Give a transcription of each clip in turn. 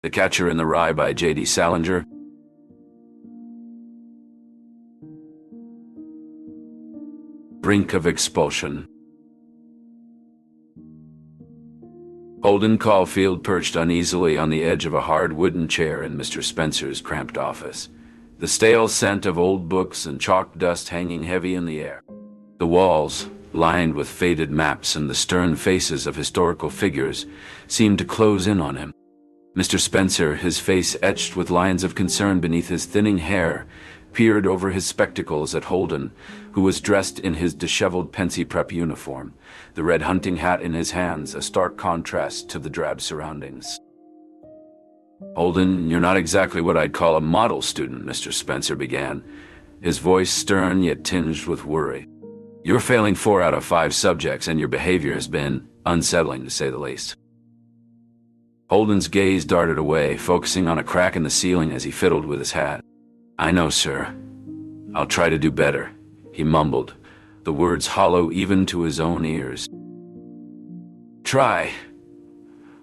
The Catcher in the Rye by J.D. Salinger. Brink of expulsion. Holden Caulfield perched uneasily on the edge of a hard wooden chair in Mr. Spencer's cramped office, the stale scent of old books and chalk dust hanging heavy in the air. The walls, lined with faded maps and the stern faces of historical figures, seemed to close in on him. Mr. Spencer, his face etched with lines of concern beneath his thinning hair, peered over his spectacles at Holden, who was dressed in his disheveled Pensy Prep uniform, the red hunting hat in his hands, a stark contrast to the drab surroundings. "Holden, you're not exactly what I'd call a model student," Mr. Spencer began, his voice stern yet tinged with worry. "You're failing 4 out of 5 subjects, and your behavior has been unsettling, to say the least." Holden's gaze darted away, focusing on a crack in the ceiling as he fiddled with his hat. "I know, sir. I'll try to do better," he mumbled, the words hollow even to his own ears. "Try?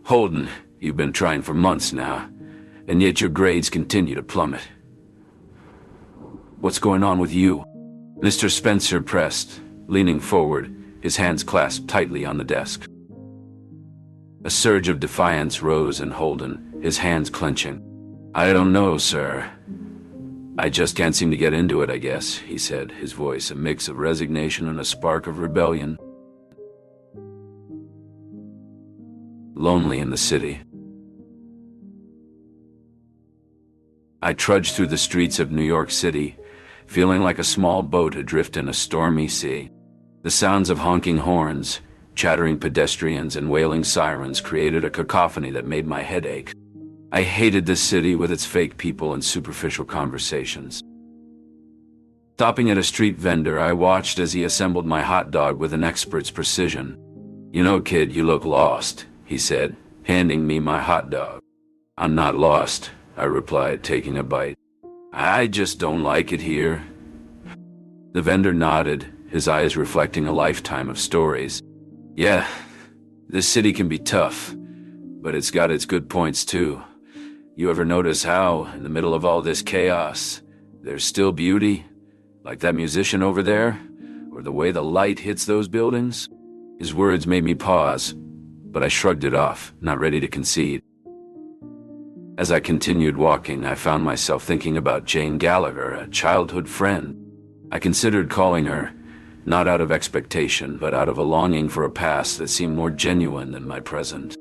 Holden, you've been trying for months now, and yet your grades continue to plummet. What's going on with you?" Mr. Spencer pressed, leaning forward, his hands clasped tightly on the desk. A surge of defiance rose in Holden, his hands clenching. "I don't know, sir. I just can't seem to get into it, I guess," he said, his voice a mix of resignation and a spark of rebellion. Lonely in the city. I trudged through the streets of New York City, feeling like a small boat adrift in a stormy sea. The sounds of honking horns, chattering pedestrians, and wailing sirens created a cacophony that made my head ache. I hated this city with its fake people and superficial conversations. Stopping at a street vendor, I watched as he assembled my hot dog with an expert's precision. "You know, kid, you look lost," he said, handing me my hot dog. "I'm not lost," I replied, taking a bite. "I just don't like it here." The vendor nodded, his eyes reflecting a lifetime of stories. "Yeah, this city can be tough, but it's got its good points too. You ever notice how, in the middle of all this chaos, there's still beauty? Like that musician over there? Or the way the light hits those buildings?" His words made me pause, but I shrugged it off, not ready to concede. As I continued walking, I found myself thinking about Jane Gallagher, a childhood friend. I considered calling her, not out of expectation, but out of a longing for a past that seemed more genuine than my present.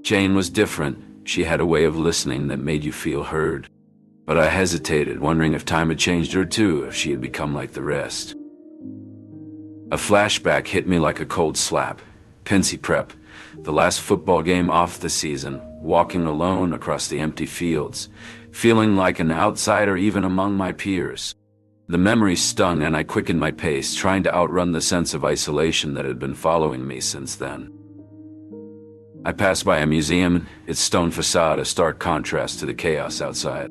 Jane was different. She had a way of listening that made you feel heard. But I hesitated, wondering if time had changed her too, if she had become like the rest. A flashback hit me like a cold slap. Pensy Prep, the last football game off the season, walking alone across the empty fields, feeling like an outsider even among my peers. The memory stung, and I quickened my pace, trying to outrun the sense of isolation that had been following me since then. I passed by a museum, its stone facade a stark contrast to the chaos outside.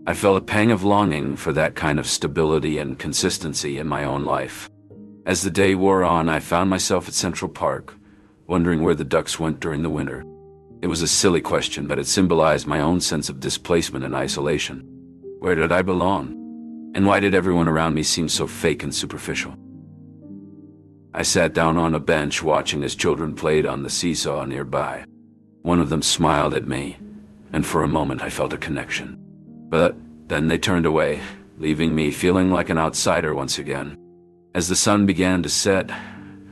I felt a pang of longing for that kind of stability and consistency in my own life. As the day wore on, I found myself at Central Park, wondering where the ducks went during the winter. It was a silly question, but it symbolized my own sense of displacement and isolation. Where did I belong? And why did everyone around me seem so fake and superficial? I sat down on a bench watching as children played on the seesaw nearby. One of them smiled at me, and for a moment I felt a connection. But then they turned away, leaving me feeling like an outsider once again. As the sun began to set,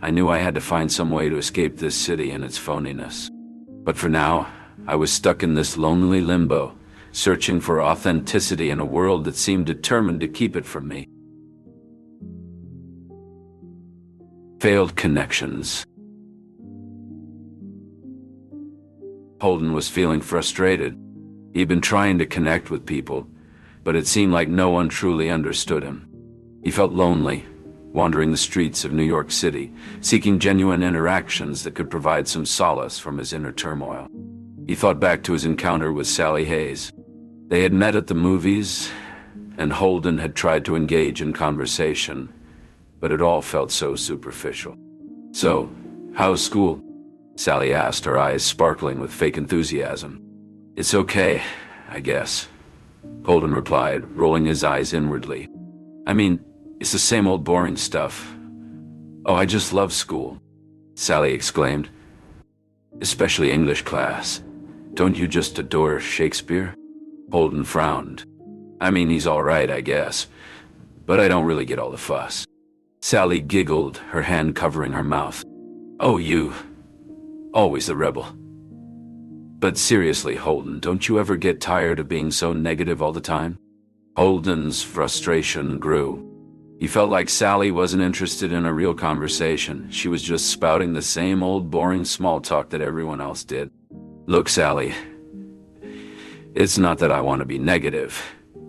I knew I had to find some way to escape this city and its phoniness. But for now, I was stuck in this lonely limbo, searching for authenticity in a world that seemed determined to keep it from me. Failed connections. Holden was feeling frustrated. He'd been trying to connect with people, but it seemed like no one truly understood him. He felt lonely, wandering the streets of New York City, seeking genuine interactions that could provide some solace from his inner turmoil. He thought back to his encounter with Sally Hayes. They had met at the movies, and Holden had tried to engage in conversation, but it all felt so superficial. "So, how's school?" Sally asked, her eyes sparkling with fake enthusiasm. It's okay, I guess, Holden replied, rolling his eyes inwardly. I mean, it's the same old boring stuff. Oh, I just love school, Sally exclaimed. Especially English class. Don't you just adore Shakespeare? Holden frowned. I mean, he's all right, I guess, but I don't really get all the fuss. Sally giggled, her hand covering her mouth. Oh, you. Always the rebel. But seriously, Holden, don't you ever get tired of being so negative all the time? Holden's frustration grew. He felt like Sally wasn't interested in a real conversation. She was just spouting the same old boring small talk that everyone else did. Look, Sally, it's not that I want to be negative,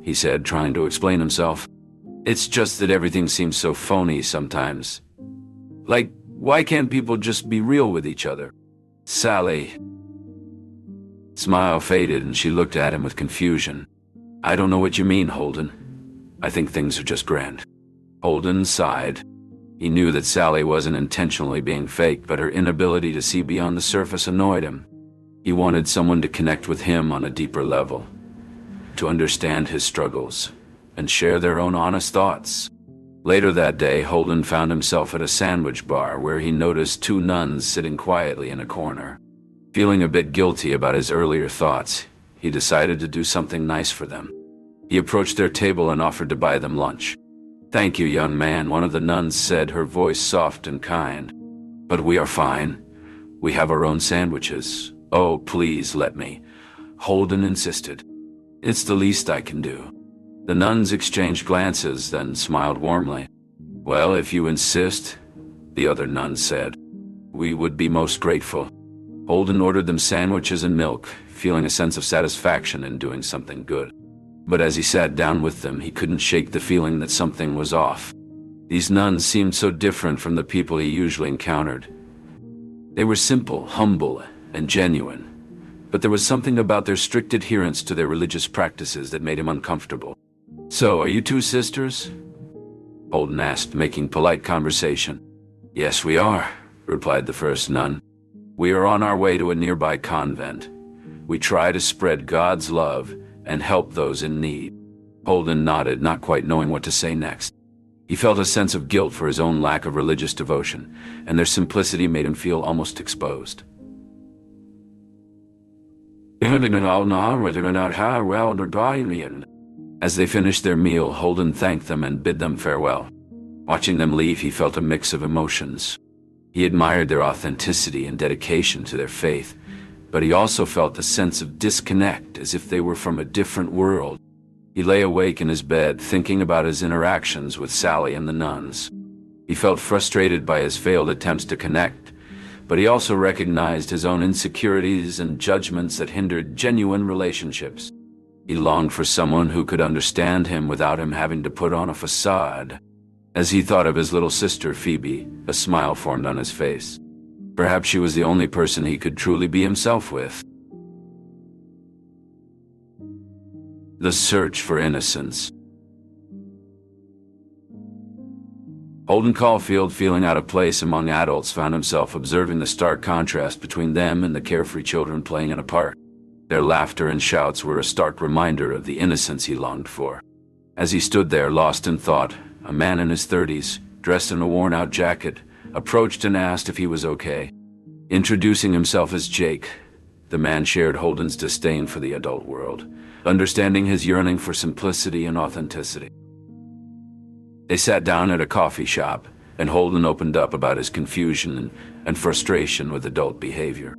he said, trying to explain himself. It's just that everything seems so phony sometimes. Like, why can't people just be real with each other? Sally. Smile faded and she looked at him with confusion. I don't know what you mean, Holden. I think things are just grand. Holden sighed. He knew that Sally wasn't intentionally being fake, but her inability to see beyond the surface annoyed him. He wanted someone to connect with him on a deeper level, to understand his struggles, and share their own honest thoughts. Later that day, Holden found himself at a sandwich bar where he noticed two nuns sitting quietly in a corner. Feeling a bit guilty about his earlier thoughts, he decided to do something nice for them. He approached their table and offered to buy them lunch. Thank you, young man, one of the nuns said, her voice soft and kind. But we are fine. We have our own sandwiches. Oh, please let me, Holden insisted. It's the least I can do. The nuns exchanged glances, then smiled warmly. Well, if you insist, the other nun said, we would be most grateful. Holden ordered them sandwiches and milk, feeling a sense of satisfaction in doing something good. But as he sat down with them, he couldn't shake the feeling that something was off. These nuns seemed so different from the people he usually encountered. They were simple, humble, and genuine, but there was something about their strict adherence to their religious practices that made him uncomfortable. So, are you two sisters? Holden asked, making polite conversation. Yes, we are, replied the first nun. We are on our way to a nearby convent. We try to spread God's love and help those in need. Holden nodded, not quite knowing what to say next. He felt a sense of guilt for his own lack of religious devotion, and their simplicity made him feel almost exposed. As they finished their meal, Holden thanked them and bid them farewell. Watching them leave, he felt a mix of emotions. He admired their authenticity and dedication to their faith, but he also felt a sense of disconnect, as if they were from a different world. He lay awake in his bed, thinking about his interactions with Sally and the nuns. He felt frustrated by his failed attempts to connect, but he also recognized his own insecurities and judgments that hindered genuine relationships. He longed for someone who could understand him without him having to put on a facade. As he thought of his little sister Phoebe, a smile formed on his face. Perhaps she was the only person he could truly be himself with. The search for innocence. Holden Caulfield, feeling out of place among adults, found himself observing the stark contrast between them and the carefree children playing in a park. Their laughter and shouts were a stark reminder of the innocence he longed for. As he stood there, lost in thought, a man in his 30s, dressed in a worn-out jacket, approached and asked if he was okay. Introducing himself as Jake, the man shared Holden's disdain for the adult world, understanding his yearning for simplicity and authenticity. They sat down at a coffee shop, and Holden opened up about his confusion and frustration with adult behavior.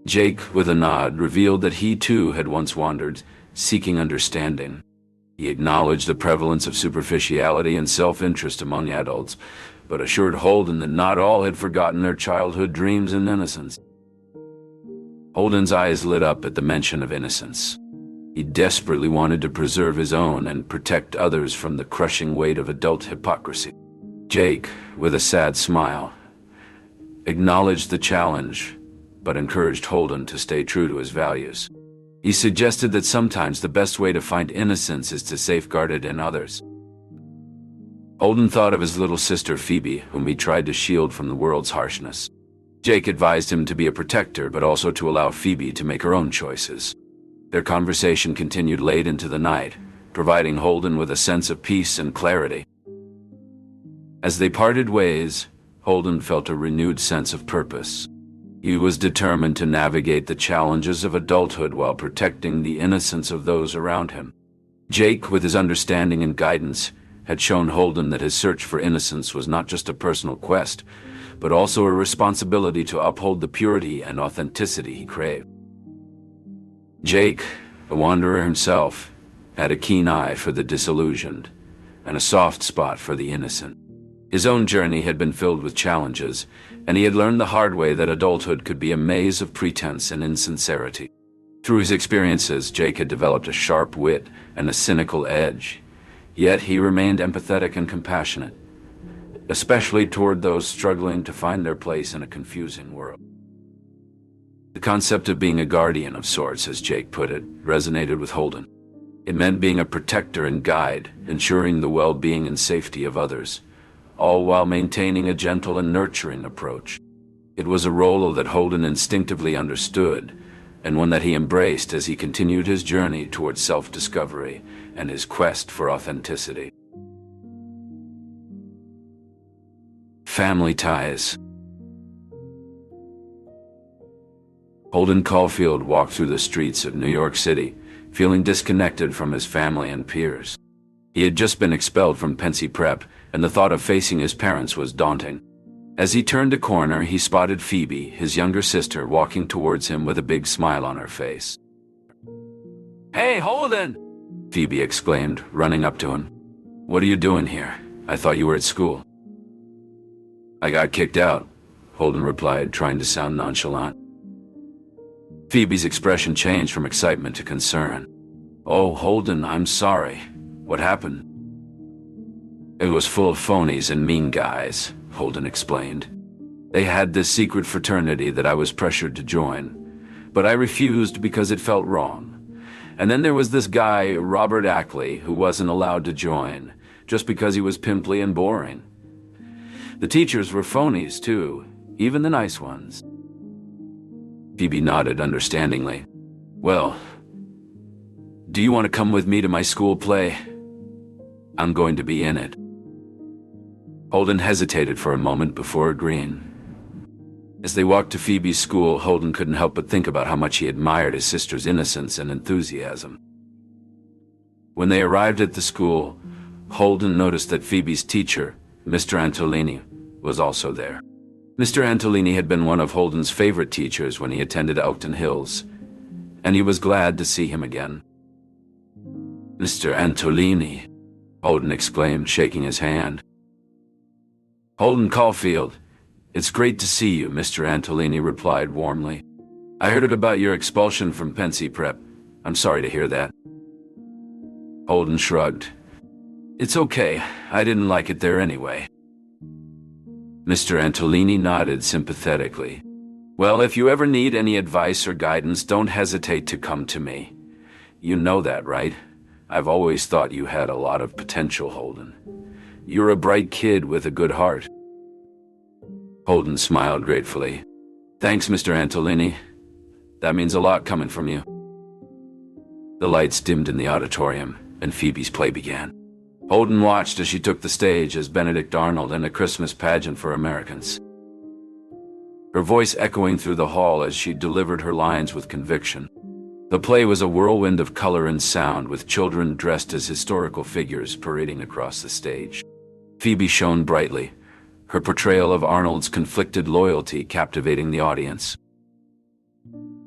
Jake, with a nod, revealed that he too had once wandered, seeking understanding. He acknowledged the prevalence of superficiality and self-interest among adults, but assured Holden that not all had forgotten their childhood dreams and innocence. Holden's eyes lit up at the mention of innocence. He desperately wanted to preserve his own and protect others from the crushing weight of adult hypocrisy. Jake, with a sad smile, acknowledged the challenge, but encouraged Holden to stay true to his values. He suggested that sometimes the best way to find innocence is to safeguard it in others. Holden thought of his little sister Phoebe, whom he tried to shield from the world's harshness. Jake advised him to be a protector, but also to allow Phoebe to make her own choices. Their conversation continued late into the night, providing Holden with a sense of peace and clarity. As they parted ways, Holden felt a renewed sense of purpose. He was determined to navigate the challenges of adulthood while protecting the innocence of those around him. Jake, with his understanding and guidance, had shown Holden that his search for innocence was not just a personal quest, but also a responsibility to uphold the purity and authenticity he craved. Jake, a wanderer himself, had a keen eye for the disillusioned and a soft spot for the innocent. His own journey had been filled with challenges, and he had learned the hard way that adulthood could be a maze of pretense and insincerity. Through his experiences, Jake had developed a sharp wit and a cynical edge, yet he remained empathetic and compassionate, especially toward those struggling to find their place in a confusing world. The concept of being a guardian of sorts, as Jake put it, resonated with Holden. It meant being a protector and guide, ensuring the well-being and safety of others, all while maintaining a gentle and nurturing approach. It was a role that Holden instinctively understood, and one that he embraced as he continued his journey towards self-discovery and his quest for authenticity. Family ties. Holden Caulfield walked through the streets of New York City, feeling disconnected from his family and peers. He had just been expelled from Pensy Prep, and the thought of facing his parents was daunting. As he turned a corner, he spotted Phoebe, his younger sister, walking towards him with a big smile on her face. "Hey, Holden!" Phoebe exclaimed, running up to him. "What are you doing here? I thought you were at school." "I got kicked out," Holden replied, trying to sound nonchalant. Phoebe's expression changed from excitement to concern. "Oh, Holden, I'm sorry. What happened?" "It was full of phonies and mean guys," Holden explained. "They had this secret fraternity that I was pressured to join, but I refused because it felt wrong. And then there was this guy, Robert Ackley, who wasn't allowed to join, just because he was pimply and boring. The teachers were phonies, too, even the nice ones." Phoebe nodded understandingly. "Well, do you want to come with me to my school play? I'm going to be in it." Holden hesitated for a moment before agreeing. As they walked to Phoebe's school, Holden couldn't help but think about how much he admired his sister's innocence and enthusiasm. When they arrived at the school, Holden noticed that Phoebe's teacher, Mr. Antolini, was also there. Mr. Antolini had been one of Holden's favorite teachers when he attended Elkton Hills, and he was glad to see him again. "Mr. Antolini," Holden exclaimed, shaking his hand. "Holden Caulfield, it's great to see you," Mr. Antolini replied warmly. "I heard about your expulsion from Pensy Prep. I'm sorry to hear that." Holden shrugged. "It's okay. I didn't like it there anyway." Mr. Antolini nodded sympathetically. "Well, if you ever need any advice or guidance, don't hesitate to come to me. You know that, right? I've always thought you had a lot of potential, Holden. You're a bright kid with a good heart." Holden smiled gratefully. "Thanks, Mr. Antolini. That means a lot coming from you." The lights dimmed in the auditorium, and Phoebe's play began. Holden watched as she took the stage as Benedict Arnold in A Christmas Pageant for Americans. Her voice echoing through the hall as she delivered her lines with conviction. The play was a whirlwind of color and sound, with children dressed as historical figures parading across the stage. Phoebe shone brightly, her portrayal of Arnold's conflicted loyalty captivating the audience.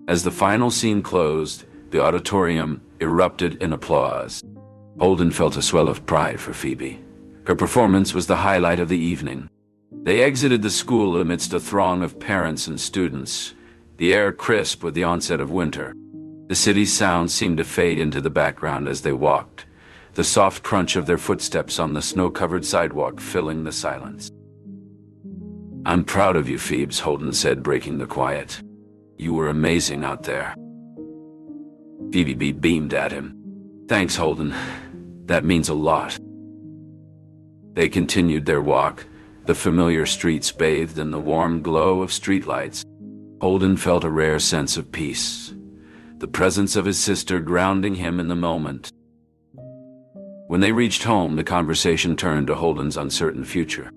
As the final scene closed, the auditorium erupted in applause. Holden felt a swell of pride for Phoebe. Her performance was the highlight of the evening. They exited the school amidst a throng of parents and students, the air crisp with the onset of winter. The city's sounds seemed to fade into the background as they walked, the soft crunch of their footsteps on the snow-covered sidewalk filling the silence. "I'm proud of you, Phoebes," Holden said, breaking the quiet. "You were amazing out there." Phoebe beamed at him. "Thanks, Holden. That means a lot." They continued their walk, the familiar streets bathed in the warm glow of streetlights. Holden felt a rare sense of peace, the presence of his sister grounding him in the moment. When they reached home, the conversation turned to Holden's uncertain future.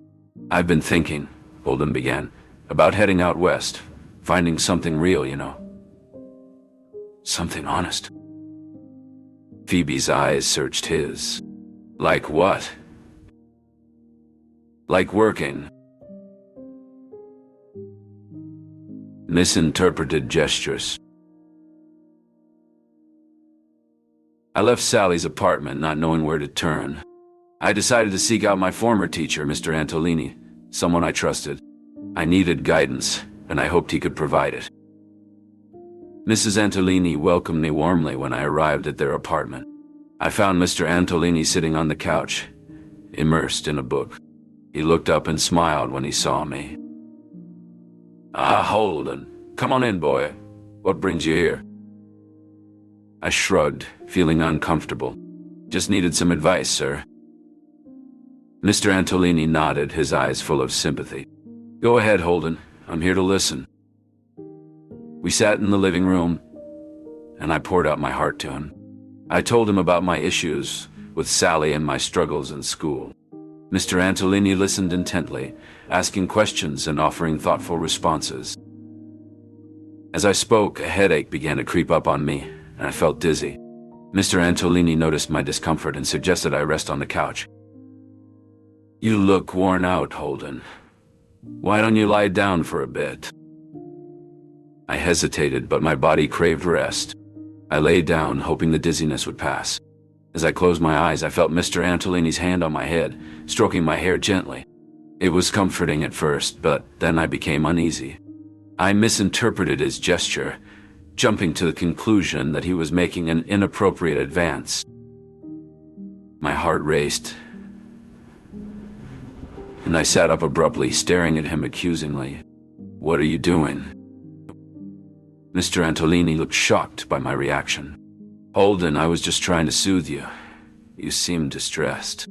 "I've been thinking," Holden began, "about heading out west, finding something real, you know. Something honest." Phoebe's eyes searched his. "Like what?" "Like working." Misinterpreted gestures. I left Sally's apartment not knowing where to turn. I decided to seek out my former teacher, Mr. Antolini, someone I trusted. I needed guidance, and I hoped he could provide it. Mrs. Antolini welcomed me warmly when I arrived at their apartment. I found Mr. Antolini sitting on the couch, immersed in a book. He looked up and smiled when he saw me. "Ah, Holden. Come on in, boy. What brings you here?" I shrugged, feeling uncomfortable. "Just needed some advice, sir." Mr. Antolini nodded, his eyes full of sympathy. "Go ahead, Holden. I'm here to listen." We sat in the living room, and I poured out my heart to him. I told him about my issues with Sally and my struggles in school. Mr. Antolini listened intently, asking questions and offering thoughtful responses. As I spoke, a headache began to creep up on me, and I felt dizzy. Mr. Antolini noticed my discomfort and suggested I rest on the couch. "You look worn out, Holden. Why don't you lie down for a bit?" I hesitated, but my body craved rest. I lay down, hoping the dizziness would pass. As I closed my eyes, I felt Mr. Antolini's hand on my head, stroking my hair gently. It was comforting at first, but then I became uneasy. I misinterpreted his gesture, jumping to the conclusion that he was making an inappropriate advance. My heart raced, and I sat up abruptly, staring at him accusingly. "What are you doing?" Mr. Antolini looked shocked by my reaction. "Holden, I was just trying to soothe you. You seemed distressed."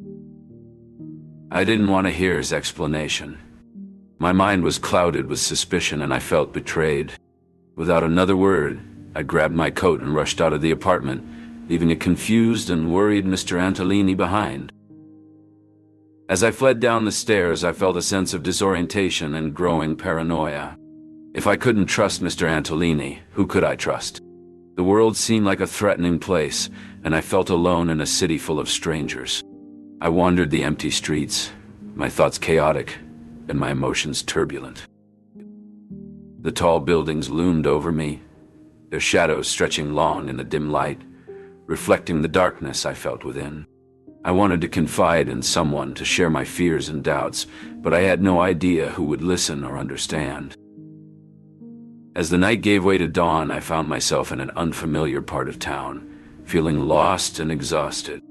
I didn't want to hear his explanation. My mind was clouded with suspicion, and I felt betrayed. Without another word, I grabbed my coat and rushed out of the apartment, leaving a confused and worried Mr. Antolini behind. As I fled down the stairs, I felt a sense of disorientation and growing paranoia. If I couldn't trust Mr. Antolini, who could I trust? The world seemed like a threatening place, and I felt alone in a city full of strangers. I wandered the empty streets, my thoughts chaotic and my emotions turbulent. The tall buildings loomed over me, their shadows stretching long in the dim light, reflecting the darkness I felt within. I wanted to confide in someone, to share my fears and doubts, but I had no idea who would listen or understand. As the night gave way to dawn, I found myself in an unfamiliar part of town, feeling lost and exhausted.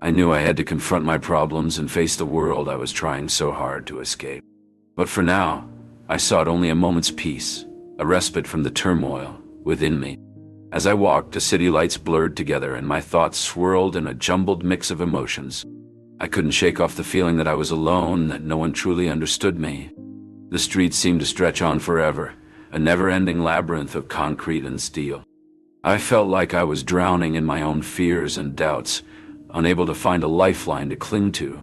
I knew I had to confront my problems and face the world I was trying so hard to escape. But for now, I sought only a moment's peace, a respite from the turmoil within me. As I walked, the city lights blurred together and my thoughts swirled in a jumbled mix of emotions. I couldn't shake off the feeling that I was alone, that no one truly understood me. The streets seemed to stretch on forever, a never-ending labyrinth of concrete and steel. I felt like I was drowning in my own fears and doubts, unable to find a lifeline to cling to.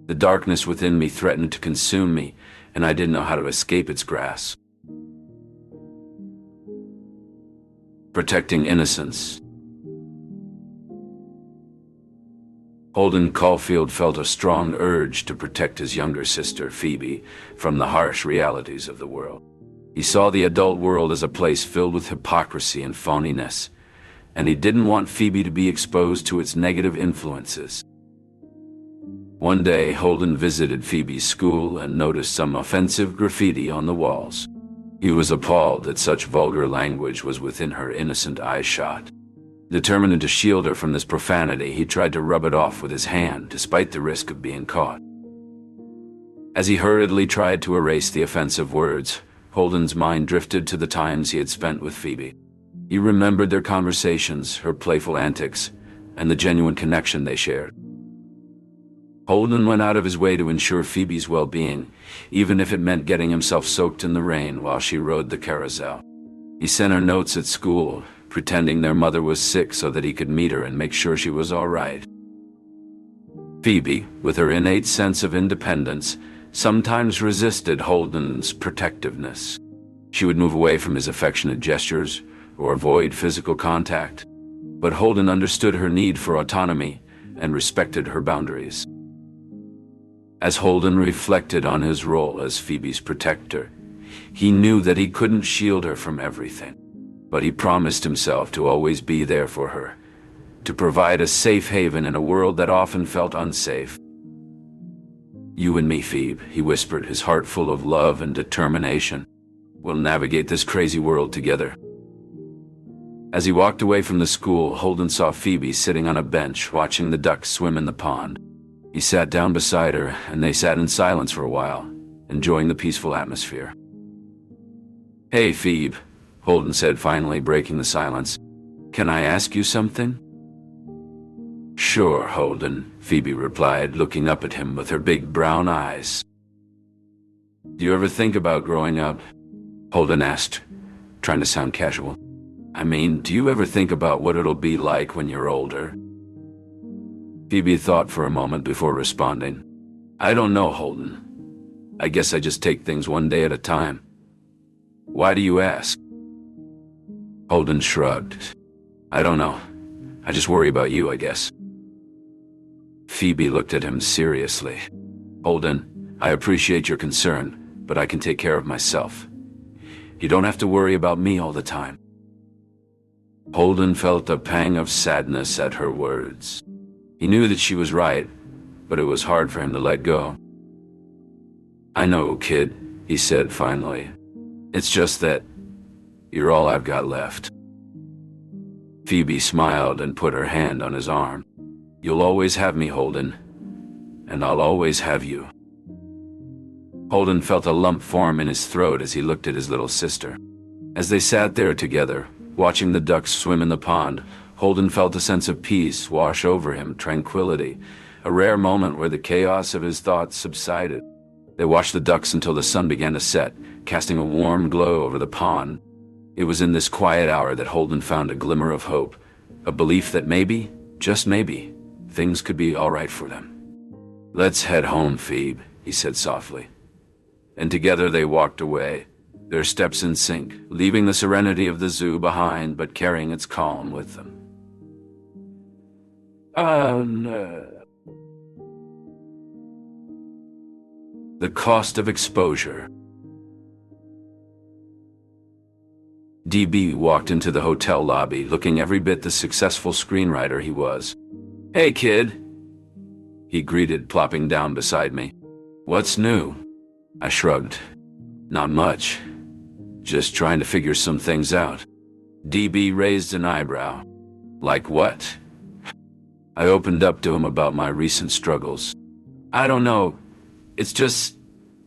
The darkness within me threatened to consume me, and I didn't know how to escape its grasp. Protecting innocence. Holden Caulfield felt a strong urge to protect his younger sister, Phoebe, from the harsh realities of the world. He saw the adult world as a place filled with hypocrisy and phoniness, and he didn't want Phoebe to be exposed to its negative influences. One day, Holden visited Phoebe's school and noticed some offensive graffiti on the walls. He was appalled that such vulgar language was within her innocent eyeshot. Determined to shield her from this profanity, he tried to rub it off with his hand, despite the risk of being caught. As he hurriedly tried to erase the offensive words, Holden's mind drifted to the times he had spent with Phoebe. He remembered their conversations, her playful antics, and the genuine connection they shared. Holden went out of his way to ensure Phoebe's well-being, even if it meant getting himself soaked in the rain while she rode the carousel. He sent her notes at school, pretending their mother was sick so that he could meet her and make sure she was all right. Phoebe, with her innate sense of independence, sometimes resisted Holden's protectiveness. She would move away from his affectionate gestures or avoid physical contact, but Holden understood her need for autonomy and respected her boundaries. As Holden reflected on his role as Phoebe's protector, he knew that he couldn't shield her from everything, but he promised himself to always be there for her, to provide a safe haven in a world that often felt unsafe. "You and me, Phoebe," he whispered, his heart full of love and determination. "We'll navigate this crazy world together." As he walked away from the school, Holden saw Phoebe sitting on a bench watching the ducks swim in the pond. He sat down beside her, and they sat in silence for a while, enjoying the peaceful atmosphere. "Hey, Phoebe," Holden said, finally breaking the silence. "Can I ask you something?" "Sure, Holden," Phoebe replied, looking up at him with her big brown eyes. "Do you ever think about growing up?" Holden asked, trying to sound casual. "I mean, do you ever think about what it'll be like when you're older?" Phoebe thought for a moment before responding. "I don't know, Holden. I guess I just take things one day at a time." "Why do you ask?" Holden shrugged. "I don't know. I just worry about you, I guess." Phoebe looked at him seriously. "Holden, I appreciate your concern, but I can take care of myself. You don't have to worry about me all the time." Holden felt a pang of sadness at her words. He knew that she was right, but it was hard for him to let go. "I know, kid," he said finally. "It's just that you're all I've got left." Phoebe smiled and put her hand on his arm. "You'll always have me, Holden, and I'll always have you." Holden felt a lump form in his throat as he looked at his little sister. As they sat there together, watching the ducks swim in the pond, Holden felt a sense of peace wash over him, tranquility, a rare moment where the chaos of his thoughts subsided. They watched the ducks until the sun began to set, casting a warm glow over the pond. It was in this quiet hour that Holden found a glimmer of hope, a belief that maybe, just maybe, things could be all right for them. "Let's head home, Phoebe," he said softly. And together they walked away, their steps in sync, leaving the serenity of the zoo behind but carrying its calm with them. The cost of exposure. DB walked into the hotel lobby, looking every bit the successful screenwriter he was. "Hey, kid," he greeted, plopping down beside me. "What's new?" I shrugged. "Not much. Just trying to figure some things out." DB raised an eyebrow. "Like what?" I opened up to him about my recent struggles. "I don't know. It's just,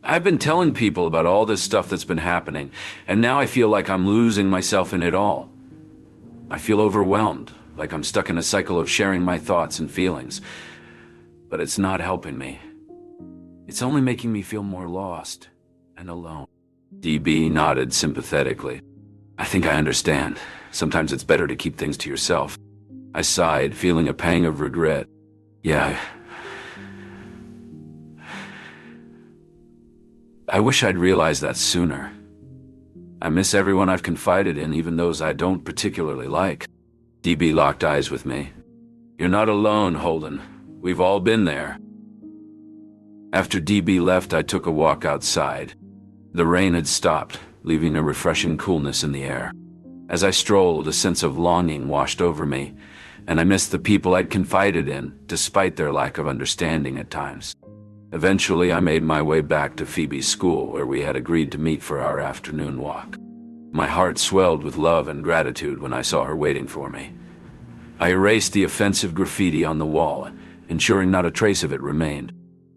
I've been telling people about all this stuff that's been happening, and now I feel like I'm losing myself in it all. I feel overwhelmed, like I'm stuck in a cycle of sharing my thoughts and feelings. But it's not helping me. It's only making me feel more lost and alone." DB nodded sympathetically. "I think I understand. Sometimes it's better to keep things to yourself." I sighed, feeling a pang of regret. "Yeah, I wish I'd realized that sooner. I miss everyone I've confided in, even those I don't particularly like." DB locked eyes with me. "You're not alone, Holden. We've all been there." After DB left, I took a walk outside. The rain had stopped, leaving a refreshing coolness in the air. As I strolled, a sense of longing washed over me, and I missed the people I'd confided in, despite their lack of understanding at times. Eventually, I made my way back to Phoebe's school, where we had agreed to meet for our afternoon walk. My heart swelled with love and gratitude when I saw her waiting for me. I erased the offensive graffiti on the wall, ensuring not a trace of it remained.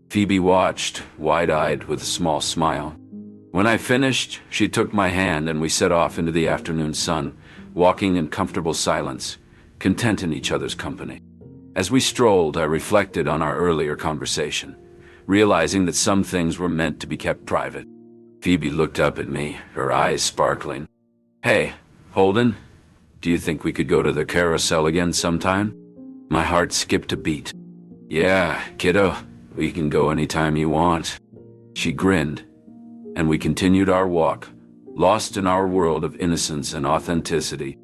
Phoebe watched, wide-eyed with a small smile. When I finished, she took my hand and we set off into the afternoon sun, walking in comfortable silence, content in each other's company. As we strolled, I reflected on our earlier conversation, realizing that some things were meant to be kept private. Phoebe looked up at me, her eyes sparkling. "Hey, Holden, Do you think we could go to the carousel again sometime? My heart skipped a beat. Yeah, kiddo, we can go anytime you want. She grinned, and we continued our walk, lost in our world of innocence and authenticity.